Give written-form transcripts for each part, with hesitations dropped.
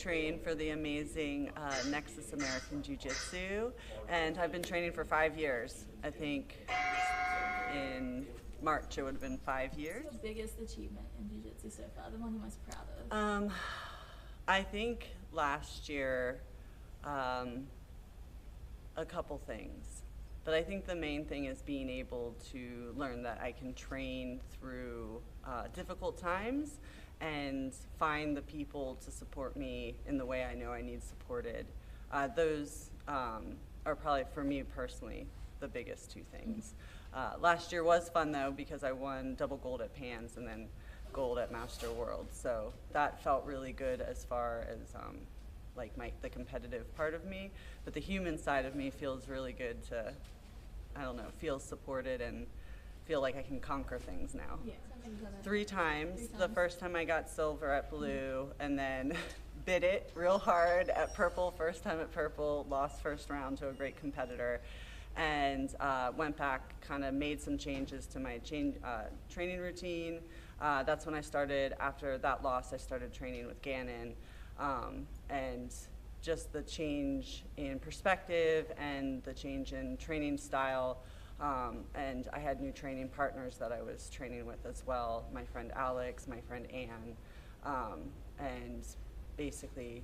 Train for the amazing Nexus American Jiu Jitsu, and I've been training for 5 years. I think in March it would have been 5 years. What's the biggest achievement in Jiu Jitsu so far, the one you're most proud of? I think last year, a couple things. But I think the main thing is being able to learn that I can train through difficult times and find the people to support me in the way I know I need supported. Those are probably, for me personally, the biggest two things. Last year was fun though, because I won double gold at Pans and then gold at Master World. So that felt really good as far as like the competitive part of me, but the human side of me feels really good to, I don't know, feel supported and feel like I can conquer things now. Yeah. 3 times. The first time I got silver at blue, and then bit it real hard at purple. First time at purple, lost first round to a great competitor, and went back, kind of made some changes to my training routine. That's when I started, after that loss, I started training with Gannon. And just the change in perspective and the change in training style. And I had new training partners that I was training with as well. My friend Alex, my friend Ann, and basically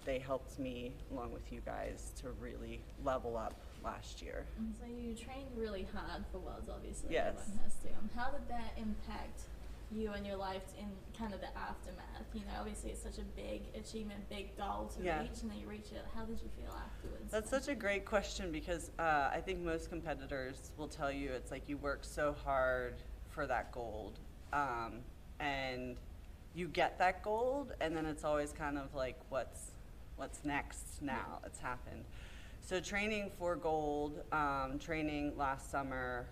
they helped me, along with you guys, to really level up last year. And so you trained really hard for Worlds, obviously. Yes. Everyone has to. How did that impact you and your life in kind of the aftermath? You know, obviously it's such a big achievement, big goal to reach, and then you reach it. How did you feel afterwards? That's such a great question, because I think most competitors will tell you it's like you work so hard for that gold, and you get that gold, and then it's always kind of like, what's next now? It's happened. So training for gold, training last summer,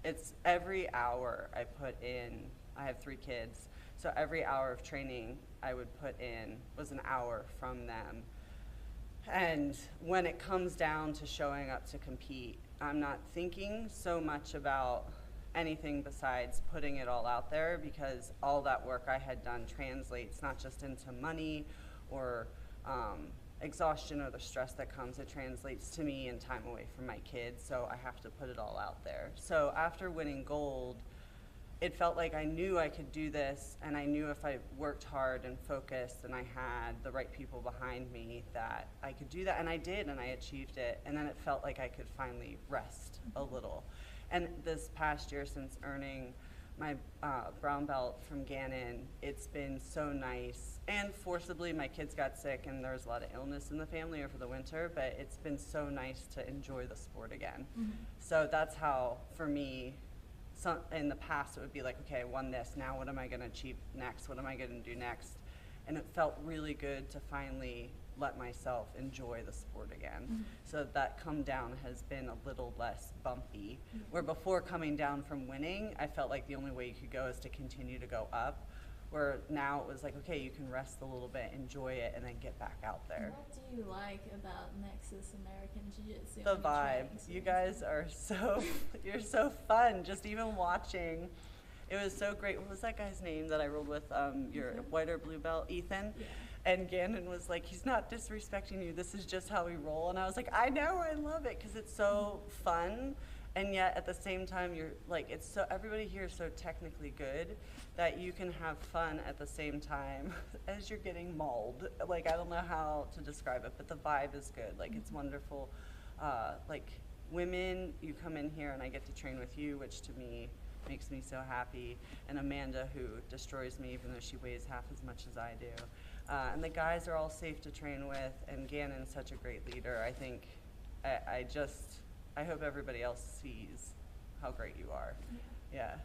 it's every hour I put in. I have 3 kids, so every hour of training I would put in was an hour from them. And when it comes down to showing up to compete, I'm not thinking so much about anything besides putting it all out there, because all that work I had done translates not just into money or exhaustion or the stress that comes. It translates to me and time away from my kids, so I have to put it all out there. So after winning gold, it felt like I knew I could do this, and I knew if I worked hard and focused and I had the right people behind me that I could do that, and I did, and I achieved it, and then it felt like I could finally rest a little. And this past year, since earning my brown belt from Gannon, it's been so nice. And forcibly, my kids got sick and there was a lot of illness in the family over the winter, but it's been so nice to enjoy the sport again. So that's how, for me, in the past it would be like, okay, I won this, now what am I gonna achieve next? What am I gonna do next? And it felt really good to finally let myself enjoy the sport again. So that come down has been a little less bumpy. Where before, coming down from winning, I felt like the only way you could go is to continue to go up. Where now it was like, okay, you can rest a little bit, enjoy it, and then get back out there. What do you like about Nexus American Jiu Jitsu? The vibe. You guys are you're so fun. Just even watching. It was so great. What was that guy's name that I rolled with? Your white or blue belt, Ethan? Yeah. And Gannon was like, he's not disrespecting you. This is just how we roll. And I was like, I know, I love it, because it's so fun. And yet at the same time, you're like, it's so, everybody here is so technically good that you can have fun at the same time as you're getting mauled. Like, I don't know how to describe it, but the vibe is good. Like, it's wonderful. Like, women, you come in here and I get to train with you, which to me makes me so happy. And Amanda, who destroys me even though she weighs half as much as I do. And the guys are all safe to train with, and Gannon's such a great leader. I think, I hope everybody else sees how great you are. Yeah.